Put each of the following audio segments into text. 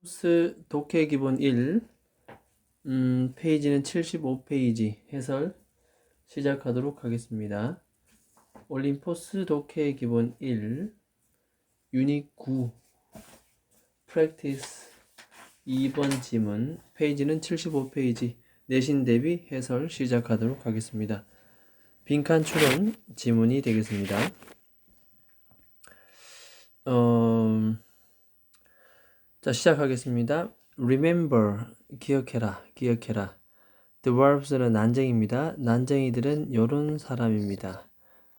코스 독해 기본 1, 페이지는 75페이지 해설 시작하도록 하겠습니다. 올림포스 독해 기본 1, 유닛 9, 프랙티스 2번 지문, 페이지는 75페이지, 내신 대비 해설 시작하도록 하겠습니다. 빈칸 추론 지문이 되겠습니다. 자, 시작하겠습니다. Remember, 기억해라. Dwarfs는 난쟁이입니다. 난쟁이들은 요런 사람입니다.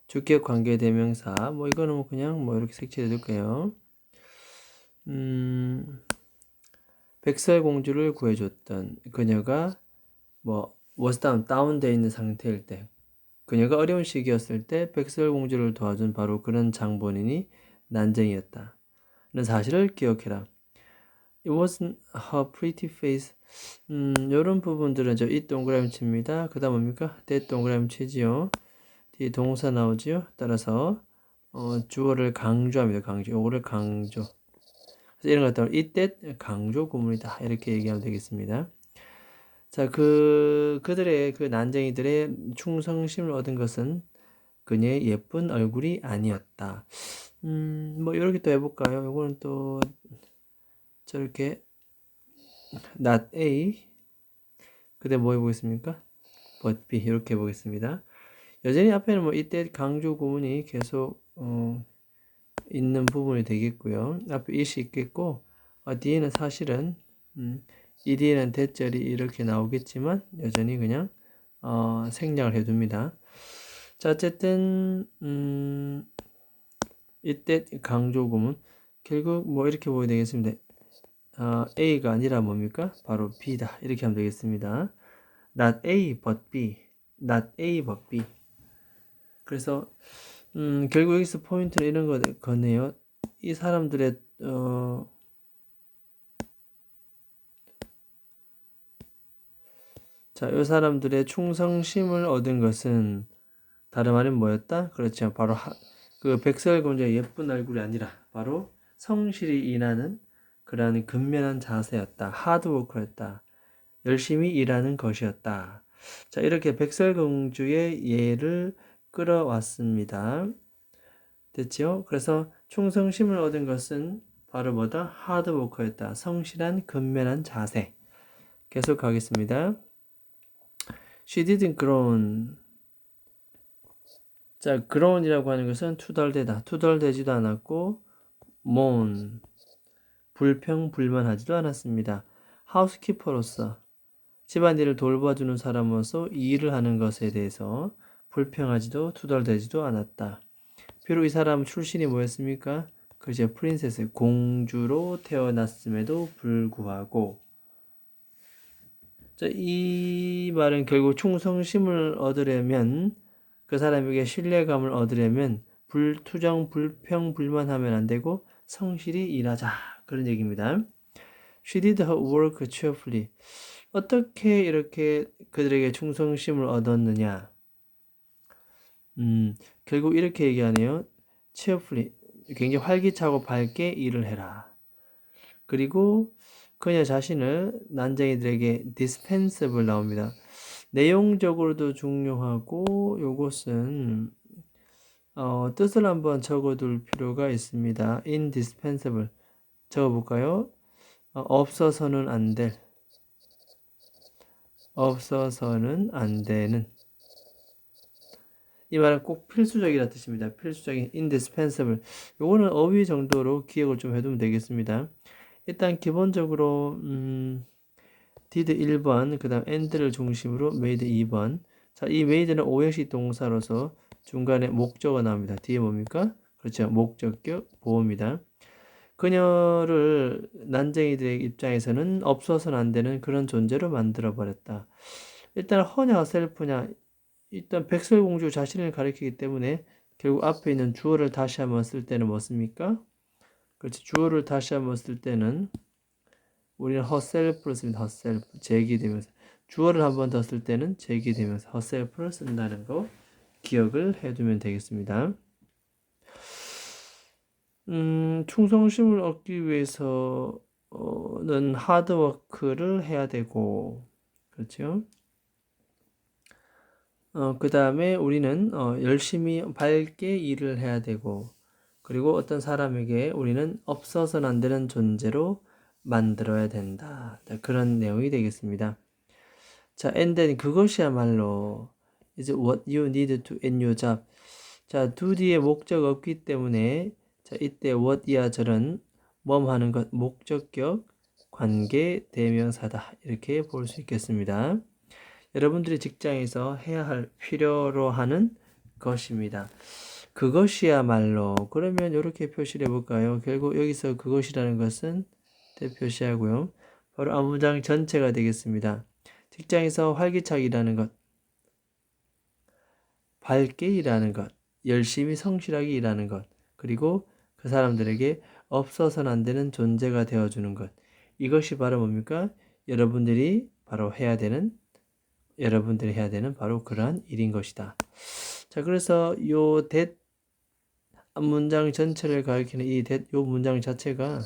주격 관계 대명사. 이거는 그냥 이렇게 색칠해 둘게요. 백설공주를 구해줬던 그녀가 was 다운되어 있는 상태일 때, 그녀가 어려운 시기였을 때 백설공주를 도와준 바로 그런 장본인이 난쟁이였다. 는 사실을 기억해라. It wasn't her pretty face. 요런 부분들은 이 동그라미 칩니다. 그 다음 뭡니까? that 동그라미 치지요. 뒤에 동사 나오지요. 따라서 주어를 강조합니다. 요거를 강조. 그래서 이런 것들 이때 강조 구문이다. 이렇게 얘기하면 되겠습니다. 자, 그들의 그 난쟁이들의 충성심을 얻은 것은 그녀의 예쁜 얼굴이 아니었다. 이렇게 또 해볼까요? 요거는 또 저렇게 not A 그대 뭐 해보겠습니까? but B 이렇게 해보겠습니다. 여전히 앞에는 이때 강조 구문이 계속 있는 부분이 되겠고요. 앞에 it이 있겠고 뒤에는 사실은 이 뒤에는 대절이 이렇게 나오겠지만 여전히 그냥 생략을 해둡니다. 자, 어쨌든 이때 강조 구문 결국 이렇게 보게 되겠습니다. A가 아니라 뭡니까? 바로 B다. 이렇게 하면 되겠습니다. Not A but B. Not A but B. 그래서 결국 여기서 포인트는 이런 거네요. 이 사람들의 이 사람들의 충성심을 얻은 것은 다름 아닌 뭐였다? 그렇죠. 바로 그 백설공주의 예쁜 얼굴이 아니라 바로 성실히 일하는 그러한 근면한 자세였다. 하드워커였다. 열심히 일하는 것이었다. 자, 이렇게 백설공주의 예를 끌어왔습니다. 됐죠? 그래서 충성심을 얻은 것은 바로 뭐다? 하드워커였다. 성실한 근면한 자세. 계속 가겠습니다. She didn't groan. 자, groan이라고 하는 것은 투덜대다. 투덜대지도 않았고 moan. 불평불만하지도 않았습니다. 하우스키퍼로서 집안일을 돌봐주는 사람으로서 이 일을 하는 것에 대해서 불평하지도 투덜대지도 않았다. 비록 이 사람 출신이 뭐였습니까? 그저 프린세스, 공주로 태어났음에도 불구하고 자, 이 말은 결국 충성심을 얻으려면 그 사람에게 신뢰감을 얻으려면 불투정, 불평, 불만하면 안 되고 성실히 일하자. 그런 얘기입니다. She did her work cheerfully. 어떻게 이렇게 그들에게 충성심을 얻었느냐? 결국 이렇게 얘기하네요. cheerfully. 굉장히 활기차고 밝게 일을 해라. 그리고 그녀 자신을 난쟁이들에게 dispensable 나옵니다. 내용적으로도 중요하고 요것은 뜻을 한번 적어둘 필요가 있습니다. indispensable 적어볼까요? 없어서는 안 될, 없어서는 안 되는. 이 말은 꼭 필수적이라 뜻입니다. 필수적인 indispensable. 요거는 어휘 정도로 기억을 좀 해두면 되겠습니다. 일단 기본적으로 did 1번, 그 다음 and를 중심으로 made 2번. 자, 이 made는 오형식 동사로서 중간에 목적어 나옵니다. 뒤에 뭡니까? 그렇죠. 목적격 보호입니다. 그녀를 난쟁이들의 입장에서는 없어서는 안 되는 그런 존재로 만들어 버렸다. 일단 허냐 셀프냐 일단 백설공주 자신을 가리키기 때문에 결국 앞에 있는 주어를 다시 한번 쓸 때는 뭐습니까? 그렇지. 주어를 다시 한번 쓸 때는 우리는 herself를 씁니다. herself 제기되면서 주어를 한번 더 쓸 때는 제기되면서 herself를 쓴다는 거 기억을 해두면 되겠습니다. 충성심을 얻기 위해서 는 하드워크를 해야 되고, 그렇죠? 그 다음에 우리는 열심히 밝게 일을 해야 되고, 그리고 어떤 사람에게 우리는 없어서는 안 되는 존재로 만들어야 된다. 자, 그런 내용이 되겠습니다. 자, and then 그것이야말로 is what you need to end your job. 자, do 뒤에 목적 없기 때문에 자, 이때 what 이하절은 뭐하는 것, 목적격, 관계, 대명사다. 이렇게 볼 수 있겠습니다. 여러분들이 직장에서 해야 할 필요로 하는 것입니다. 그것이야말로 그러면 이렇게 표시를 해볼까요? 결국 여기서 그것이라는 것은 표시하고요. 바로 앞문장 전체가 되겠습니다. 직장에서 활기차게 일하는 것, 밝게 일하는 것, 열심히 성실하게 일하는 것, 그리고 그 사람들에게 없어서는 안 되는 존재가 되어주는 것. 이것이 바로 뭡니까? 여러분들이 해야 되는 바로 그러한 일인 것이다. 자, 그래서 요 that 문장 전체를 가리키는 이 that 요 문장 자체가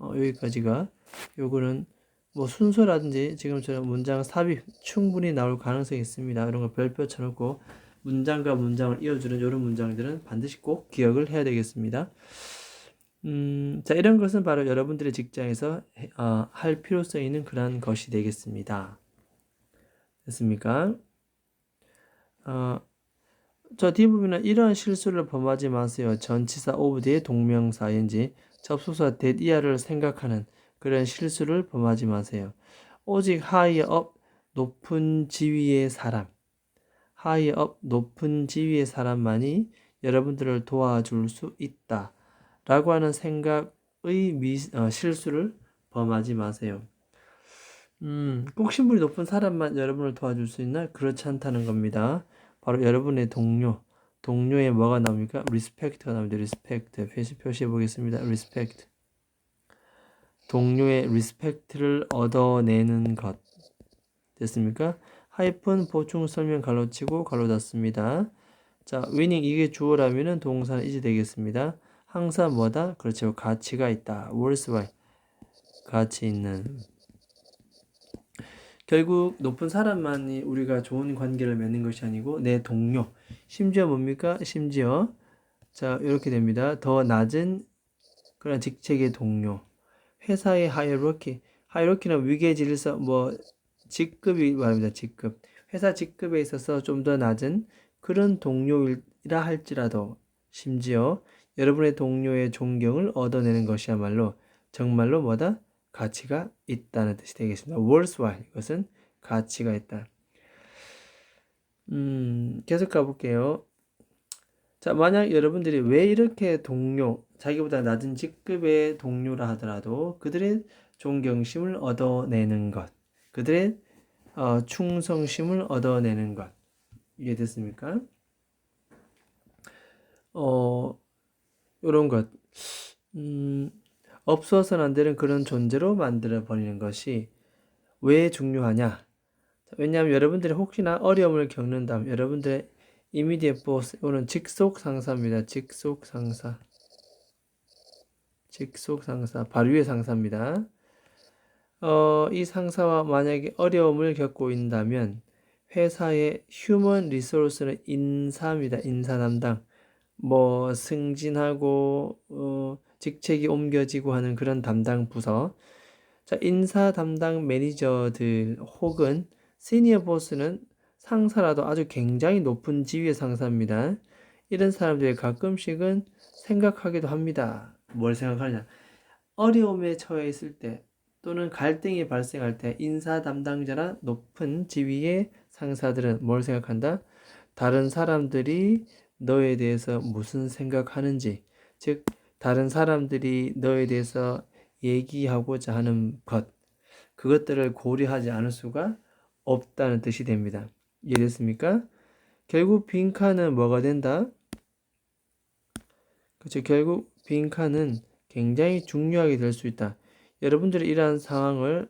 여기까지가 요거는 뭐 순서라든지 지금처럼 문장 삽입 충분히 나올 가능성이 있습니다. 이런 거 별표 쳐놓고 문장과 문장을 이어주는 이런 문장들은 반드시 꼭 기억을 해야 되겠습니다. 자, 이런 것은 바로 여러분들의 직장에서 할 필요성 있는 그런 것이 되겠습니다. 됐습니까? 저 뒷부분은 이러한 실수를 범하지 마세요. 전치사 of 뒤에 동명사 ing 접속사 that 이하를 생각하는 그런 실수를 범하지 마세요. 오직 higher up 높은 지위의 사람, higher up 높은 지위의 사람만이 여러분들을 도와줄 수 있다 라고 하는 생각의 실수를 범하지 마세요. 꼭 신분이 높은 사람만 여러분을 도와줄 수 있나? 그렇지 않다는 겁니다. 바로 여러분의 동료에 뭐가 나옵니까? respect가 나옵니다. respect 표시해 보겠습니다. respect 동료의 respect를 얻어내는 것 됐습니까? 하이픈 보충 설명 가로치고 가로 닫습니다. 자, winning 이게 주어라면은 동사는 is 되겠습니다. 항상 뭐다? 그렇죠. 가치가 있다. worthwhile 가치 있는. 결국 높은 사람만이 우리가 좋은 관계를 맺는 것이 아니고 내 동료, 심지어 뭡니까? 심지어 자 이렇게 됩니다. 더 낮은 그런 직책의 동료, 회사의 하이어르키는 위계 질서 뭐 직급이 말합니다. 직급 회사 직급에 있어서 좀 더 낮은 그런 동료이라 할지라도 심지어 여러분의 동료의 존경을 얻어내는 것이야말로 정말로 뭐다? 가치가 있다는 뜻이 되겠습니다. worthwhile 이것은 가치가 있다. 계속 가볼게요. 자, 만약 여러분들이 왜 이렇게 자기보다 낮은 직급의 동료라 하더라도 그들의 존경심을 얻어내는 것, 그들의 충성심을 얻어내는 것, 이해됐습니까? 이런 것, 없어서는 안 되는 그런 존재로 만들어 버리는 것이 왜 중요하냐? 왜냐하면 여러분들이 혹시나 어려움을 겪는다면 여러분들의 immediate boss, 오늘 직속 상사입니다. 직속 상사, 바로 위의 상사입니다. 이 상사와 만약에 어려움을 겪고 있다면 회사의 휴먼 리소스는 인사입니다. 인사 담당. 뭐 승진하고 직책이 옮겨지고 하는 그런 담당 부서. 자, 인사 담당 매니저들 혹은 시니어 보스는 상사라도 아주 굉장히 높은 지위의 상사입니다. 이런 사람들이 가끔씩은 생각하기도 합니다. 뭘 생각하냐? 어려움에 처해 있을 때 또는 갈등이 발생할 때 인사 담당자나 높은 지위의 상사들은 뭘 생각한다? 다른 사람들이 너에 대해서 무슨 생각하는지, 즉 다른 사람들이 너에 대해서 얘기하고자 하는 그것들을 고려하지 않을 수가 없다는 뜻이 됩니다. 이해됐습니까? 결국 빈칸은 뭐가 된다? 그렇죠. 결국 빈칸은 굉장히 중요하게 될 수 있다. 여러분들이 이러한 상황을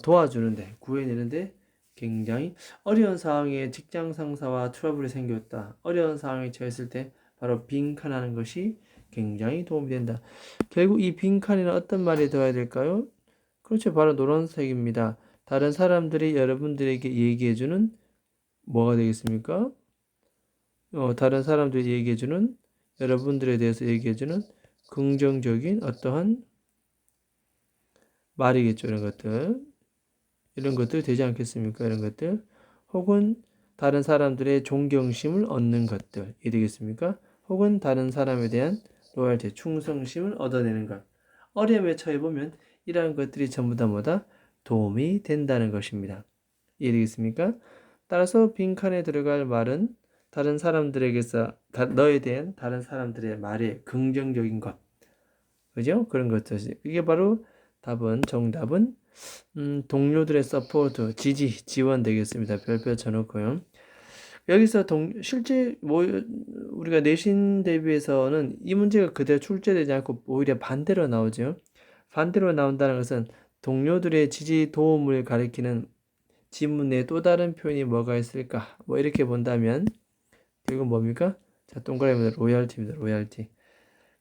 도와주는데, 구해내는데 굉장히 어려운 상황에 직장 상사와 트러블이 생겼다. 어려운 상황에 처했을 때 바로 빈칸하는 것이 굉장히 도움이 된다. 결국 이 빈칸에는 어떤 말이 들어야 될까요? 그렇죠. 바로 노란색입니다. 다른 사람들이 여러분들에게 얘기해주는 뭐가 되겠습니까? 다른 사람들이 얘기해주는 여러분들에 대해서 얘기해주는 긍정적인 어떠한 말이겠죠. 이런 것들 되지 않겠습니까? 이런 것들 혹은 다른 사람들의 존경심을 얻는 것들이 되겠습니까? 혹은 다른 사람에 대한 로열티, 충성심을 얻어내는 것. 어려움에 처해 보면 이러한 것들이 전부 다 뭐다? 도움이 된다는 것입니다. 이해되겠습니까? 따라서 빈칸에 들어갈 말은 다른 사람들에게서 너에 대한 다른 사람들의 말에 긍정적인 것, 그죠? 그런 것들. 이게 바로 정답은 동료들의 서포트, 지원 되겠습니다. 별표 쳐놓고요. 여기서 실제 우리가 내신 대비해서는 이 문제가 그대로 출제되지 않고 오히려 반대로 나오죠. 반대로 나온다는 것은 동료들의 지지 도움을 가리키는 지문에 또 다른 표현이 뭐가 있을까? 뭐 이렇게 본다면 결국 뭡니까? 자, 동그라미입니다. 로열티입니다. 로열티.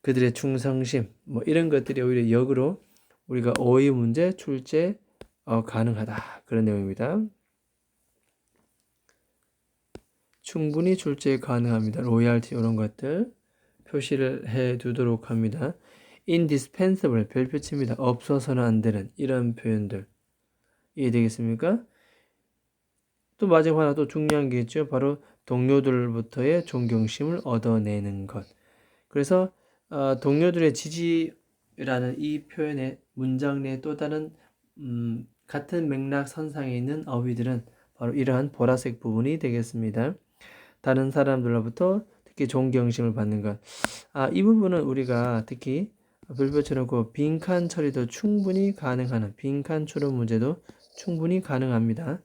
그들의 충성심 뭐 이런 것들이 오히려 역으로 우리가 어휘 문제 출제 가능하다. 그런 내용입니다. 충분히 출제 가능합니다. 로열티 이런 것들 표시를 해 두도록 합니다. indispensable 별표 칩니다. 없어서는 안 되는 이런 표현들 이해되겠습니까? 또 마지막 하나 또 중요한 게 있죠. 바로 동료들부터의 존경심을 얻어내는 것. 그래서 동료들의 지지라는 이 표현의 문장 내 또 다른 같은 맥락 선상에 있는 어휘들은 바로 이러한 보라색 부분이 되겠습니다. 다른 사람들로부터 특히 존경심을 받는 것. 이 부분은 우리가 특히 별표처럼 그 빈칸 처리도 충분히 가능한 빈칸 추론 문제도 충분히 가능합니다.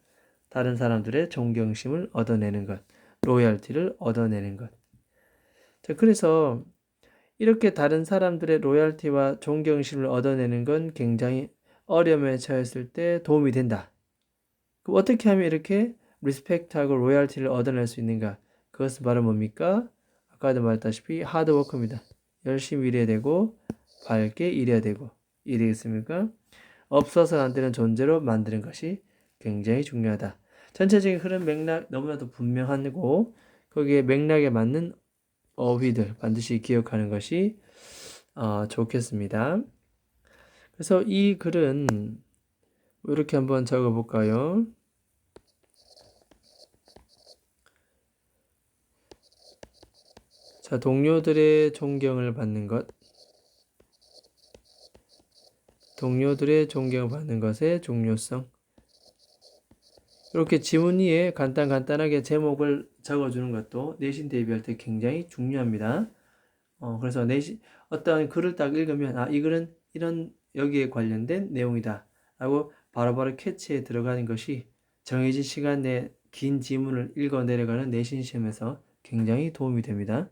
다른 사람들의 존경심을 얻어내는 것, 로열티를 얻어내는 것. 자, 그래서 이렇게 다른 사람들의 로열티와 존경심을 얻어내는 건 굉장히 어려움에 처했을 때 도움이 된다. 그럼 어떻게 하면 이렇게 리스펙트하고 로열티를 얻어낼 수 있는가? 그것은 바로 뭡니까? 아까도 말했다시피 하드워크입니다. 열심히 일해야 되고 밝게 일해야 되고 이래겠습니까? 없어서는 안 되는 존재로 만드는 것이 굉장히 중요하다. 전체적인 흐름 맥락 너무나도 분명하고 거기에 맥락에 맞는 어휘들 반드시 기억하는 것이 좋겠습니다. 그래서 이 글은 이렇게 한번 적어볼까요? 자, 동료들의 존경을 받는 것. 동료들의 존경을 받는 것의 중요성. 이렇게 지문 위에 간단하게 제목을 적어주는 것도 내신 대비할 때 굉장히 중요합니다. 그래서 어떤 글을 딱 읽으면 이 글은 이런 여기에 관련된 내용이다 라고 바로바로 캐치해 들어가는 것이 정해진 시간 내에 긴 지문을 읽어 내려가는 내신 시험에서 굉장히 도움이 됩니다.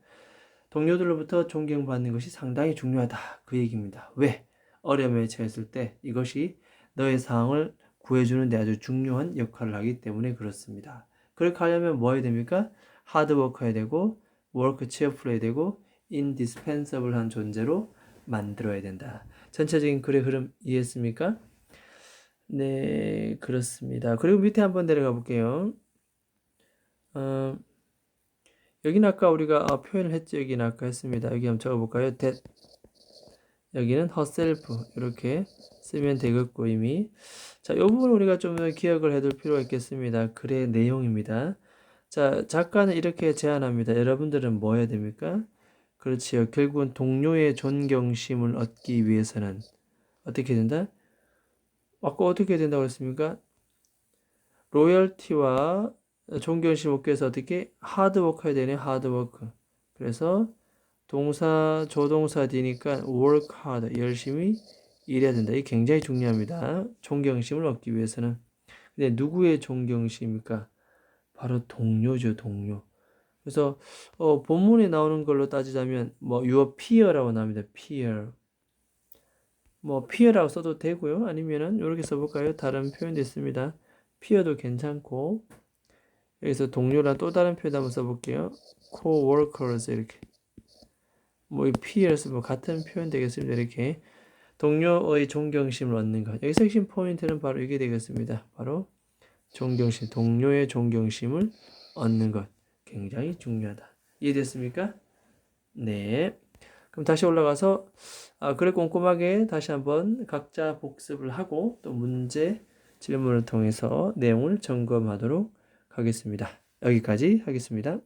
동료들로부터 존경받는 것이 상당히 중요하다. 그 얘기입니다. 왜? 어려움에 처했을 때 이것이 너의 상황을 구해주는 데 아주 중요한 역할을 하기 때문에 그렇습니다. 그렇게 하려면 뭐 해야 됩니까? 하드워크 해야 되고 work cheerful 해야 되고 indispensable한 존재로 만들어야 된다. 전체적인 글의 흐름 이해했습니까? 네, 그렇습니다. 그리고 밑에 한번 내려가 볼게요. 여기는 아까 우리가 표현을 했죠. 여기는 아까 했습니다. 여기 한번 적어볼까요? that. 여기는 herself 이렇게 쓰면 되겠고 이미. 자, 이 부분 우리가 좀 기억을 해둘 필요가 있겠습니다. 글의 내용입니다. 자, 작가는 이렇게 제안합니다. 여러분들은 뭐 해야 됩니까? 그렇지요. 결국은 동료의 존경심을 얻기 위해서는 어떻게 된다? 아까 어떻게 된다고 했습니까? 로열티와 존경심 얻기 위해서 어떻게? 하드워크 해야 되네. 하드워크. 그래서 동사, 조동사 뒤니까 work hard, 열심히 일해야 된다. 이게 굉장히 중요합니다. 존경심을 얻기 위해서는. 근데 누구의 존경심입니까? 바로 동료죠, 동료. 그래서 본문에 나오는 걸로 따지자면 your peer라고 나옵니다. peer. peer라고 써도 되고요. 아니면은 이렇게 써볼까요? 다른 표현도 있습니다. peer도 괜찮고 여기서 동료랑 또 다른 표현 한번 써볼게요. co-workers 이렇게. 뭐 peers 뭐 같은 표현 되겠습니다. 이렇게 동료의 존경심을 얻는 것. 여기서 핵심 포인트는 바로 이게 되겠습니다. 바로 존경심, 동료의 존경심을 얻는 것. 굉장히 중요하다. 이해됐습니까? 네. 그럼 다시 올라가서 그래 꼼꼼하게 다시 한번 각자 복습을 하고 또 문제 질문을 통해서 내용을 점검하도록 하겠습니다. 여기까지 하겠습니다.